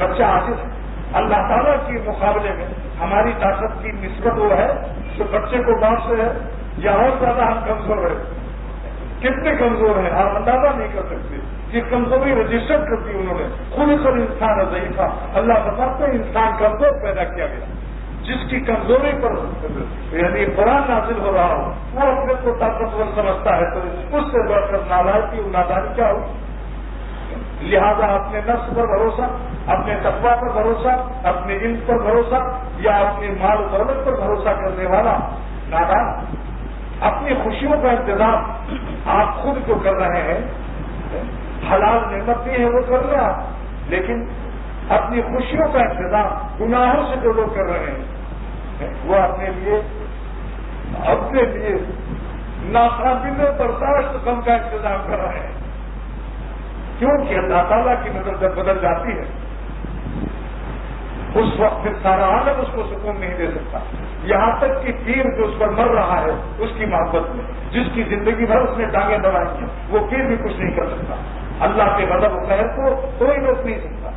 بچہ عاجز ہے. اللہ تعالیٰ کے مقابلے میں ہماری طاقت کی نسبت وہ ہے جو بچے کو باپ سے ہے یا اور زیادہ ہم کمزور ہیں. کتنے کمزور ہیں آپ اندازہ نہیں کر سکتے. یہ کمزوری رجسٹر کرتی انہوں نے. خود انسان ضعیف تھا. اللہ فرماتے ہیں انسان کمزور پیدا کیا گیا. جس کی کمزوری پر یعنی قرآن نازل ہو رہا ہو وہ اپنے کو طاقتور سمجھتا ہے تو اس سے بڑھ کر نالائکی اور نادانی کیا ہو. لہذا اپنے نفس پر بھروسہ, اپنے تقویٰ پر بھروسہ, اپنے علم پر بھروسہ یا اپنے مال و دولت پر بھروسہ کرنے والا نادان. اپنی خوشیوں کا انتظام آپ خود جو کر رہے ہیں, حلال نعمت بھی ہے وہ کر رہے ہیں, لیکن اپنی خوشیوں کا انتظام گناہوں سے جو لوگ کر رہے ہیں وہ اپنے لیے ناقابل برداشت غم کا انتظام کر رہے ہیں. کیونکہ اللہ تعالیٰ کی نظر جب بدل جاتی ہے اس وقت پھر سارا عالم اس کو سکون نہیں دے سکتا. یہاں تک کہ پیر جو اس پر مر رہا ہے اس کی محبت میں, جس کی زندگی بھر اس نے ٹانگیں دبائی ہیں, وہ پیر بھی کچھ نہیں کر سکتا. اللہ کے غضب و قہر کو کوئی روک نہیں سکتا.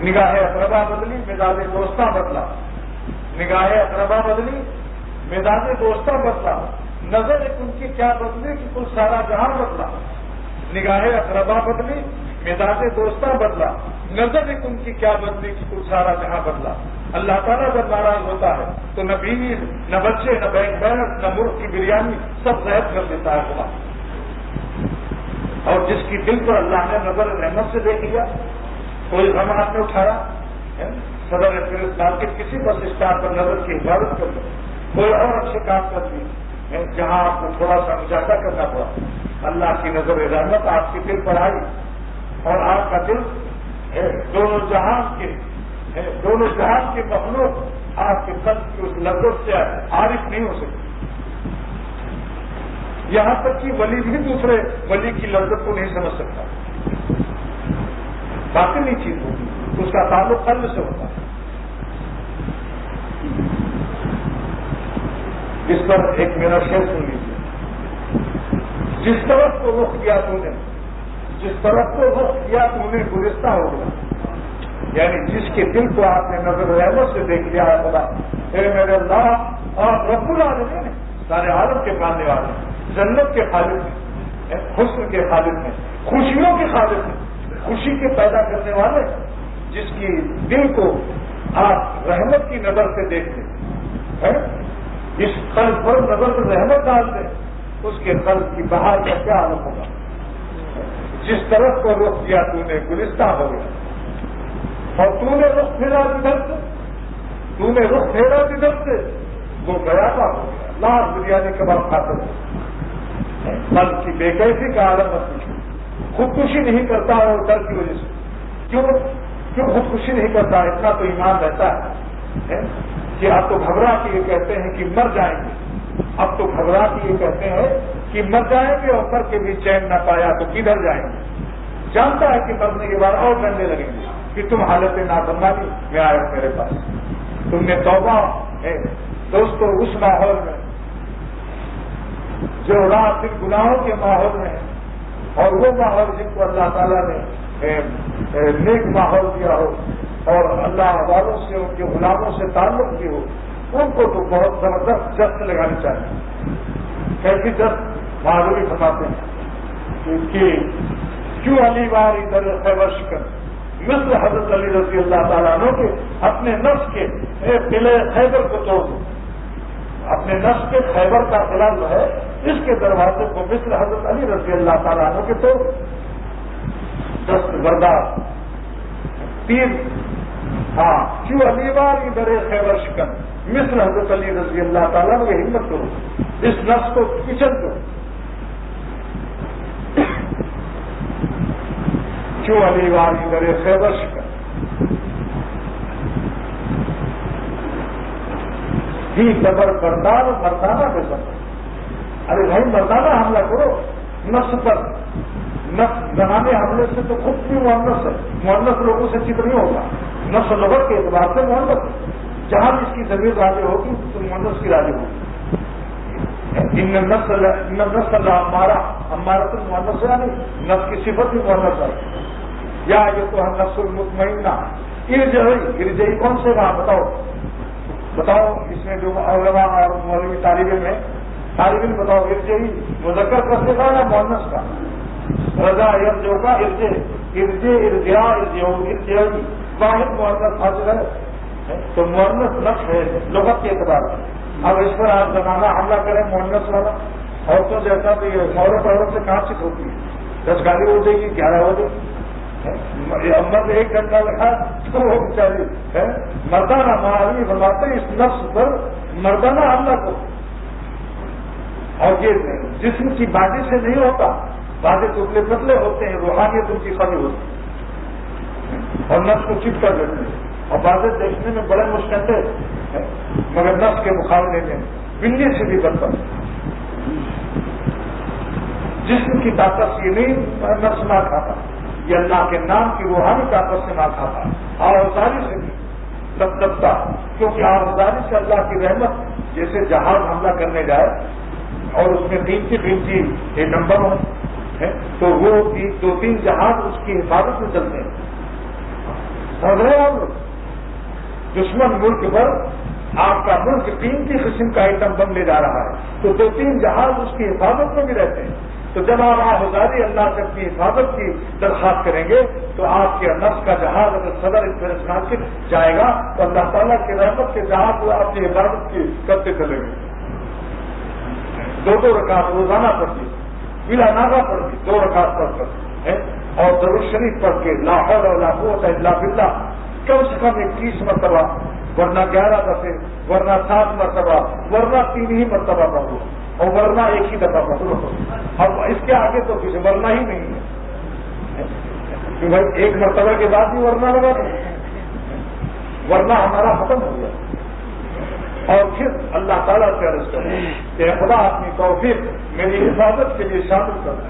نگاہ اقربا بدلی مزاج دوستہ بدلا. نگاہ اقربا بدلی مزاج دوستہ بدلا. نظر ایک ان کی کیا بدلی کہ کل سارا جہان بدلا. نگاہ اقربا بدلی مزاج دوستہ بدلا. نظر ایک ان کی کیا بدلی کہ کل سارا جہاں بدلا. اللہ تعالیٰ جب ناراض ہوتا ہے تو نہ بیوی نہ بچے نہ بینک بیلنس نہ مرغ کی بریانی سب ضائع کر دیتا ہے خدا. اور جس کی دل پر اللہ نے نظر رحمت سے دیکھ لیا, کوئی غم ہاتھ میں اٹھایا, صدر مارکیٹ کسی بس اسٹاپ پر نظر کی حفاظت کر دو, کوئی اور اچھے کام کر دی جہاں آپ کو تھوڑا سا مجاہدہ کرنا پڑا, اللہ کی نظر رحمت آپ کے دل پر آئی اور آپ کا دل دونوں جہان کے مخلوق آپ کے قلب کی اس لذت سے عارف نہیں ہو سکتی. یہاں تک کہ ولی بھی دوسرے ولی کی لذت کو نہیں سمجھ سکتا. باطنی چیز ہوتی, اس کا تعلق قلب سے ہوتا ہے. اس پر ایک میرا شعر سن لیجیے. جس طرف کو رخ کیا تو نے, جس طرف کو رخ کیا تو نے گزشتہ ہو گیا. یعنی جس کے دل کو آپ نے نظر رحمت سے دیکھ لیا ہے خدا, میرے اللہ اور رب العالمین سارے عالم کے ماننے والے, جنت کے خالق ہیں, حسن کے خالق ہیں, خوشیوں کے خالق ہیں, خوشی کے پیدا کرنے والے, جس کی دل کو آپ رحمت کی نظر سے دیکھتے ہیں, اس قلب پر نظر سے رحمت ڈالتے, اس کے قلب کی بہار کا کیا عالم ہوگا. جس طرف کو رخ کیا تو نے گلستہ ہو گیا, اور تو نے رخ پھیرا جدھر سے, تو نے رخ پھیرا جدھر سے وہ گیا تھا ہو گیا. لاکھ بریانی کباب کھاتے ہیں, قلب کی بے کیفی کا عالم مت پوچھو. خودکشی نہیں کرتا اور ڈر کی وجہ سے. کیوں خودکشی نہیں کرتا؟ اتنا تو ایمان رہتا ہے کہ اب تو گھبرا کے یہ کہتے ہیں کہ مر جائیں گے, اب تو گھبرا کے یہ کہتے ہیں کہ مر جائیں گے اور مر کے بھی چین نہ پایا تو کدھر جائیں گے. جانتا ہے کہ مرنے کے بعد اور ڈرنے لگیں گے کہ تم حالت نافرمانی میں آئے ہو میرے پاس, تم نے توبہ ہے. دوستو اس ماحول میں جو رات دن گناہوں کے ماحول میں ہے, اور وہ ماحول جن کو اللہ تعالیٰ نے نیک ماحول دیا ہو اور اللہ والوں سے ان کے غلاموں سے تعلق کی ہو, ان کو تو بہت زبردست جست لگانی چاہیے. کیسی جست معذوری فرماتے ہیں کہ کیوں علی وار ادھر خیبر شکن مثل حضرت علی رضی اللہ تعالیٰ عنہ کے اپنے نفس کے قلعے خیبر کو توڑ دو. اپنے نفس کے خیبر کا قلعہ جو ہے اس کے دروازے کو مثل حضرت علی رضی اللہ تعالیٰ عنہ کے توڑ, دست بردار تین. ہاں کیوں علی وار ادھر خیبر شکن مثل حضرت علی رضی اللہ تعالیٰ عنہ کی ہمت کرو, اس نفس کو کچل دو. کیوں علی وار ادھر خیبر شکن ہی جبر بردار مردانہ بے سفر. ارے بھائی مردانہ حملہ کرو نفس پر. نفس زنانے حملے سے تو خود بھی مؤنث ہے, مؤنث لوگوں سے چپ نہیں ہوگا. نفس لغت کے اعتبار سے مؤنث, جہاں اس کی ضمیر راضی ہوگی تو مؤنث کی راضی ہوگی. ان نفس ہمارا تو مؤنث ہے نہیں، نفس کی صفت بھی مؤنث ہے. یا یہ تو ہم نفس المطمئنہ ارجعی کون سے وہاں بتاؤ اس میں جو علماء اور مولوی طالب علم بتاؤ ارجعی مذکر کرتے تھا یا مؤنث کا؟ رضا یرجو کا ارجع واحد مؤنث حاصل ہے تو مؤنث نفس ہے لغت کے اعتبار سے. اب اس پر آپ زمانہ حملہ کریں مؤنث والا عورتوں جیسا تو یہ عورت سے کہاں چیز ہوتی ہے؟ 10 گاڑی ہو جائے گی 11 ہو جائے گی. امت 1 گھنٹہ لگا تو وہ بیچاری ہے مردانہ معاوی فرماتے ہیں اس نفس پر مردانہ حملہ کو. اور یہ جسم کی باڈی سے نہیں ہوتا، باڈی دبلے پتلے ہوتے ہیں، روحانیت ان کی کمی ہوتی ہے اور نفس کو چپ کر دیتے ہیں. اور باتیں دیکھنے میں بڑے مشکل ہیں مگر نفس کے مقابلے میں بلی سے بھی بدتر. جسم کی طاقت سے نہیں نفس نہ کھاتا، یہ اللہ کے نام کی روحانی طاقت سے نہ کھاتا، آوازاری سے بھی دبدبتا. کیونکہ آوازاری سے اللہ کی رحمت جیسے جہاز حملہ کرنے جائے اور اس میں قیمتی نمبر ہوں تو وہ 2-3 جہاز اس کی حفاظت میں چلتے ہیں. سمجھ رہے ہیں آپ لوگ؟ دشمن ملک پر آپ کا ملک قیمتی قسم کا آئٹم بم لے جا رہا ہے تو 2-3 جہاز اس کی حفاظت میں بھی رہتے ہیں. تو جب آپ آوازاری اللہ سے اپنی حفاظت کی درخواست کریں گے تو آپ کے نفس کا جہاز اگر صدر اس کے جائے گا تو اللہ تعالیٰ کی رحمت کے جہاز کو اپنی حفاظت کی کرتے چلیں گے. 2 رکعت روزانہ پڑھتی بلا ناغا پڑھتی 2 رکعت پڑھ کر اور درود شریف پڑھ کے لا حول ولا قوت الا باللہ کم سے کم 21 مرتبہ ورنہ 11 دفعے ورنہ 7 مرتبہ ورنہ 3 ہی مرتبہ پڑھو اور ورنہ 1 ہی دفعہ پڑھو. اب اس کے آگے تو کچھ ورنہ ہی نہیں ہے کہ بھائی 1 مرتبہ کے بعد بھی ورنہ لگا دیں ورنہ ہمارا ختم ہو گیا. اور پھر اللہ تعالیٰ سے عرض کریں کہ خدا اپنی توفیق میری حفاظت کے لیے شامل کرنا،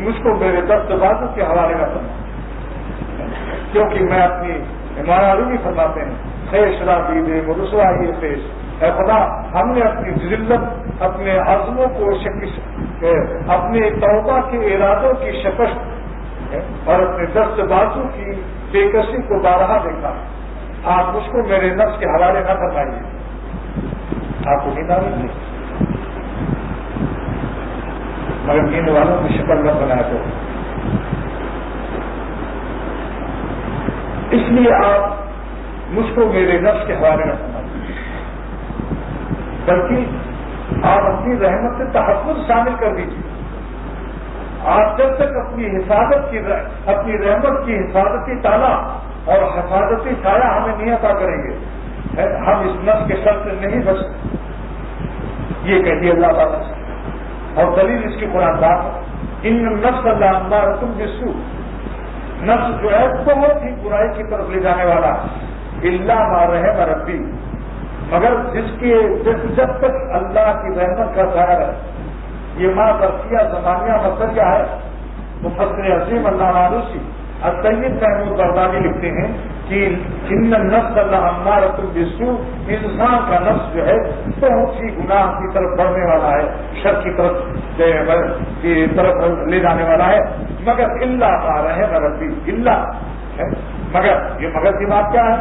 مجھ کو میرے دست بازو کے حوالے نہ کرنا. کیونکہ میں اپنی معلومی فرماتے ہیں خیش رابی دے رسوا یہ پیش. اے خدا ہم نے اپنی ذلت اپنے عزموں کو اپنے توبہ کے ارادوں کی شکست اور اپنے دست بازو کی بے کسی کو بارہا دیکھا. آپ مجھ کو میرے نفس کے حوالے نہ فرمائیے. آپ کو نیند آ رہی ہے مگر نیند والوں کی شکل نہ بنا دو. اس لیے آپ مجھ کو میرے نفس کے حوالے نہ فرمائیے بلکہ آپ اپنی رحمت سے تحفظ شامل کر دیجیے. آپ جب تک اپنی حفاظت کی اپنی رحمت کی حفاظتی تالا اور حفاظتی سایہ ہمیں نہیں عطا کریں گے ہم اس نفس کے شر سے نہیں بچ سکتے. یہ کہیے اللہ تعالیٰ سے. اور دلیل اس کی قرآن بات ان نفس اللہ امارۃ بالسوء، نفس جو ہے بہت ہی برائی کی طرف لے جانے والا الا ما رحم ربی، مگر جب تک اللہ کی رحمت کا ظاہر ہے. یہ ماں برقیہ زمانیہ مسئلہ ہے. مفسر عظیم اللہ عالوسی السید محمود بردانی لکھتے ہیں کہ ان النفس لامارۃ بالسوء، انسان کا نفس جو ہے بہت ہی گناہ کی طرف بڑھنے والا ہے، شر کی طرف لے جانے والا ہے. مگر الا ما رحم ربی، الا مگر یہ مگر کی بات کیا ہے؟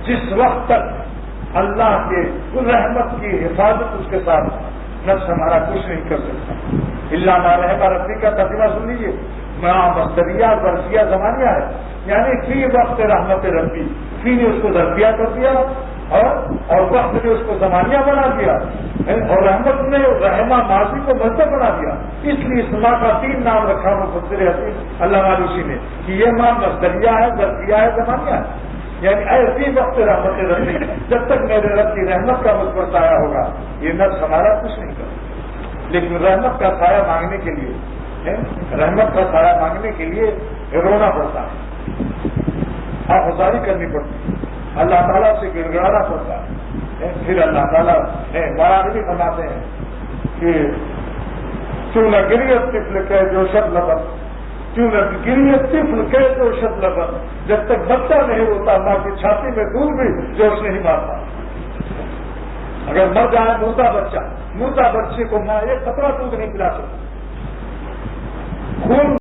جس وقت تک اللہ کے رحمت کی حفاظت اس کے ساتھ نفس ہمارا کچھ نہیں کر سکتا. الا ما رحم ربی کا ترجمہ سن لیجیے. مصدریہ برسیہ زمانیہ ہے، یعنی فی وقت رحمت ربی، فی نے اس کو ظرفیہ کر دیا اور وقت نے اس کو زمانیہ بنا دیا اور رحمت نے رحمہ ماضی کو مصدر بنا دیا. اس لیے اس ماں کا 3 نام رکھا مفسر حسین اللہ عالوسی نے کہ یہ ماں مصدریہ ہے، ظرفیہ ہے، زمانیہ ہے. یعنی ایسی وقت رحمت ربی، جب تک میرے رب کی رحمت کا مجھ پر سایہ ہوگا یہ نفس ہمارا کچھ نہیں کرتا. لیکن رحمت کا سایہ مانگنے کے لیے رحمت کا سایہ مانگنے کے لیے رونا پڑتا ہے، آہذاری کرنی پڑتی ہے، اللہ تعالیٰ سے گڑ گڑانا پڑتا ہے. پھر اللہ تعالیٰ مولانا بھی فرماتے ہیں کہ کیوں نہ گریت طفل کہ جو شب لبن، کیوں نہ گریت طفل کہ جو شب لبن، جب تک بچہ نہیں ہوتا ماں کی چھاتی میں دودھ بھی جوش نہیں مارتا. اگر مر جائے مردہ بچے کو ماں ایک قطرہ دودھ نہیں پلا سکتی. خون